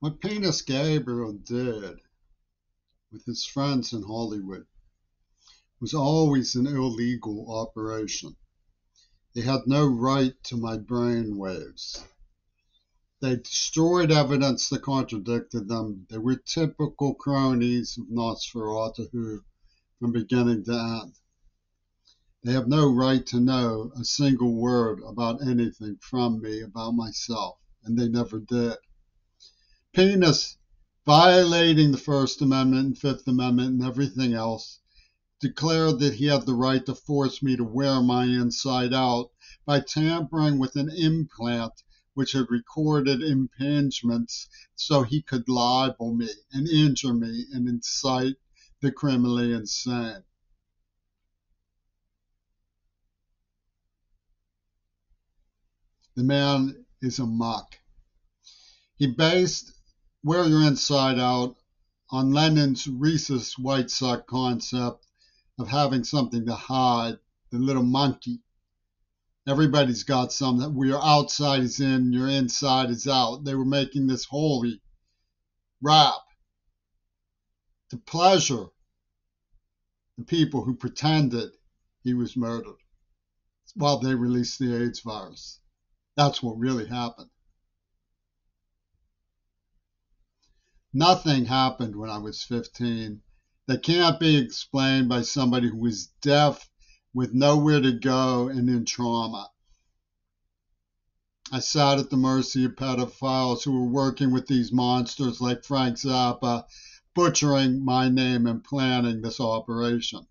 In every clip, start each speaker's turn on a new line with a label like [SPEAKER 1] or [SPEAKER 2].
[SPEAKER 1] What Penis Gabriel did with his friends in Hollywood was always an illegal operation. They had no right to my brain waves. They destroyed evidence that contradicted them. They were typical cronies of Nosferatu from beginning to end. They have no right to know a single word about anything from me, about myself, and they never did. Penis, violating the First Amendment and Fifth Amendment and everything else, declared that he had the right to force me to wear my inside out by tampering with an implant which had recorded impingements so he could libel me and injure me and incite the criminally insane. The man is a muck. He based Wear Your Inside Out on Lenin's rhesus white sock concept of having something to hide, the little monkey. Everybody's got some that where your outside is in, your inside is out. They were making this holy rap to pleasure the people who pretended he was murdered while they released the AIDS virus. That's what really happened. Nothing happened when I was 15 that can't be explained by somebody who was deaf with nowhere to go and in trauma. I sat at the mercy of pedophiles who were working with these monsters like Frank Zappa, butchering my name and planning this operation.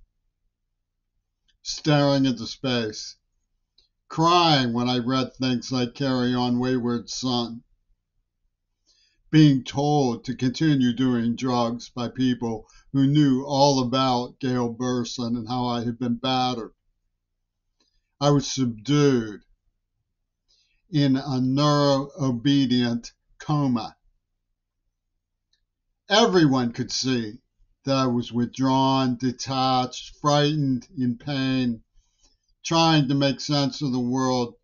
[SPEAKER 1] Staring into space, crying when I read things like Carry On Wayward Son, being told to continue doing drugs by people who knew all about Gail Burson and how I had been battered. I was subdued in a neuro-obedient coma. Everyone could see that I was withdrawn, detached, frightened, in pain, trying to make sense of the world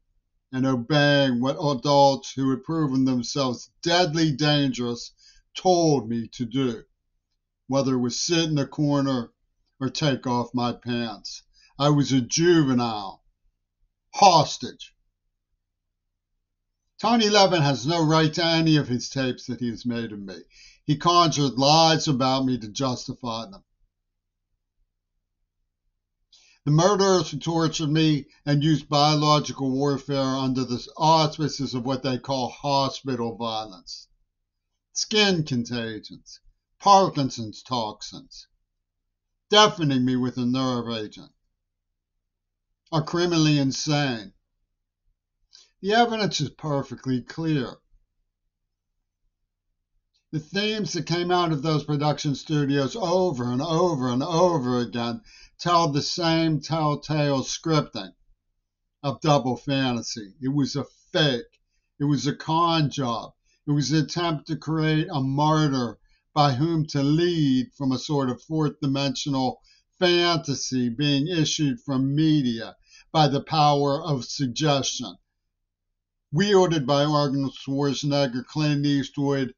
[SPEAKER 1] and obeying what adults who had proven themselves deadly dangerous told me to do, whether it was sit in a corner or take off my pants. I was a juvenile, hostage. Tony Levin has no right to any of his tapes that he has made of me. He conjured lies about me to justify them. The murderers who tortured me and used biological warfare under the auspices of what they call hospital violence, skin contagions, Parkinson's toxins, deafening me with a nerve agent, are criminally insane. The evidence is perfectly clear. The themes that came out of those production studios over and over and over again tell the same telltale scripting of double fantasy. It was a fake. It was a con job. It was an attempt to create a martyr by whom to lead from a sort of fourth dimensional fantasy being issued from media by the power of suggestion, wielded by Arnold Schwarzenegger, Clint Eastwood,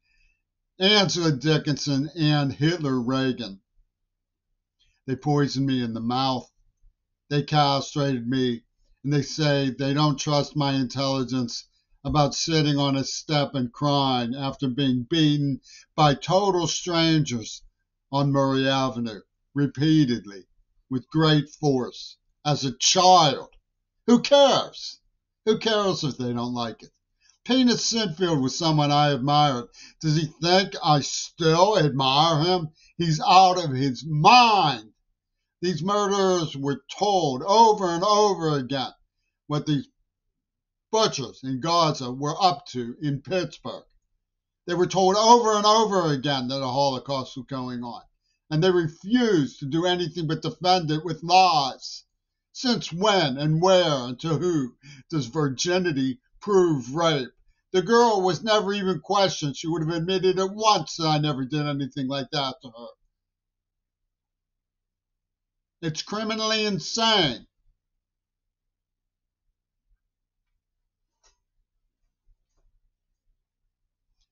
[SPEAKER 1] Angela Dickinson, and Hitler Reagan. They poisoned me in the mouth. They castrated me, and they say they don't trust my intelligence about sitting on a step and crying after being beaten by total strangers on Murray Avenue repeatedly with great force as a child. Who cares? Who cares if they don't like it? Penis Sinfield was someone I admired. Does he think I still admire him? He's out of his mind. These murderers were told over and over again what these butchers in Gaza were up to in Pittsburgh. They were told over and over again that a Holocaust was going on, and they refused to do anything but defend it with lies. Since when and where and to who does virginity prove rape? The girl was never even questioned. She would have admitted at once that I never did anything like that to her. It's criminally insane.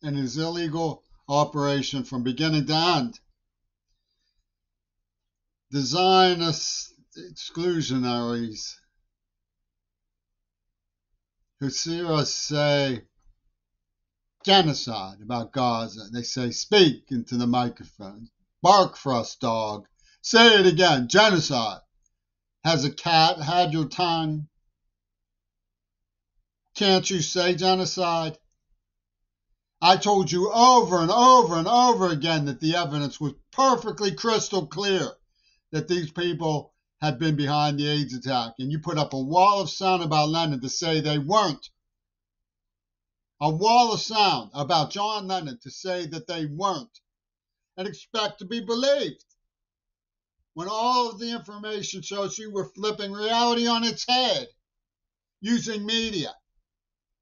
[SPEAKER 1] And it is illegal operation from beginning to end. The Zionist exclusionaries who see us say genocide about Gaza, they say, speak into the microphone. Bark for us, dog. Say it again, genocide. Has a cat had your tongue? Can't you say genocide? I told you over and over and over again that the evidence was perfectly crystal clear that these people had been behind the AIDS attack. And you put up a wall of sound about Lennon to say they weren't. A wall of sound about John Lennon to say that they weren't. And expect to be believed. When all of the information shows you were flipping reality on its head using media.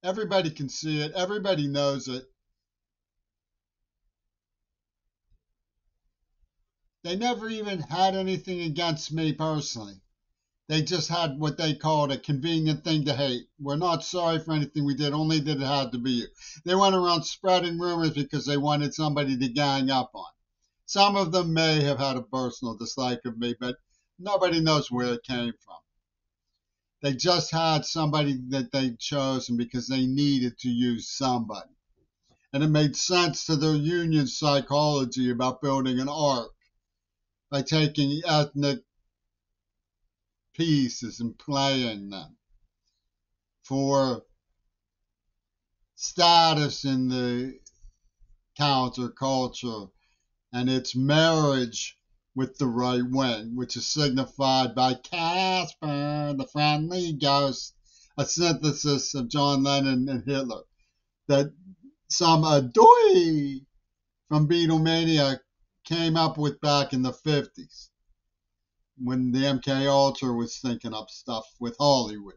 [SPEAKER 1] Everybody can see it. Everybody knows it. They never even had anything against me personally. They just had what they called a convenient thing to hate. We're not sorry for anything we did, only that it had to be you. They went around spreading rumors because they wanted somebody to gang up on. Some of them may have had a personal dislike of me, but nobody knows where it came from. They just had somebody that they'd chosen because they needed to use somebody. And it made sense to their union psychology about building an arc by taking ethnic pieces and playing them for status in the counterculture and its marriage with the right wing, which is signified by Casper, the friendly ghost, a synthesis of John Lennon and Hitler, that some adoy from Beatlemania came up with back in the 50s when the MK Ultra was thinking up stuff with Hollywood.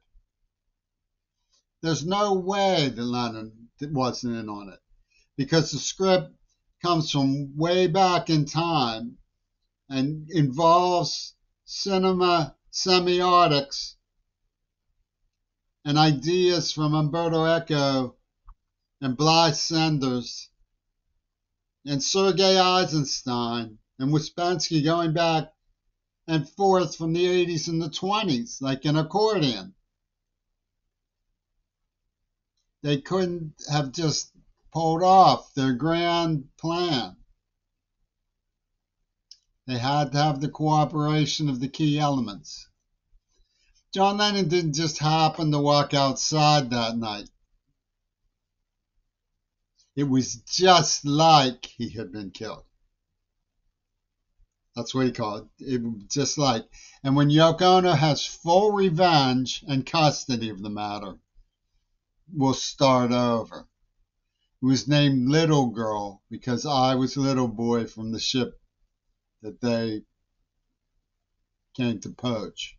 [SPEAKER 1] There's no way that Lennon wasn't in on it because the script comes from way back in time and involves cinema semiotics and ideas from Umberto Eco and Blythe Sanders and Sergei Eisenstein and Ouspensky going back and forth from the 80s and the 20s, like an accordion. They couldn't have just pulled off their grand plan. They had to have the cooperation of the key elements. John Lennon didn't just happen to walk outside that night. It was just like he had been killed. That's what he called it. It was just like. And when Yoko Ono has full revenge and custody of the matter, we'll start over. It was named Little Girl because I was little boy from the ship that they came to poach.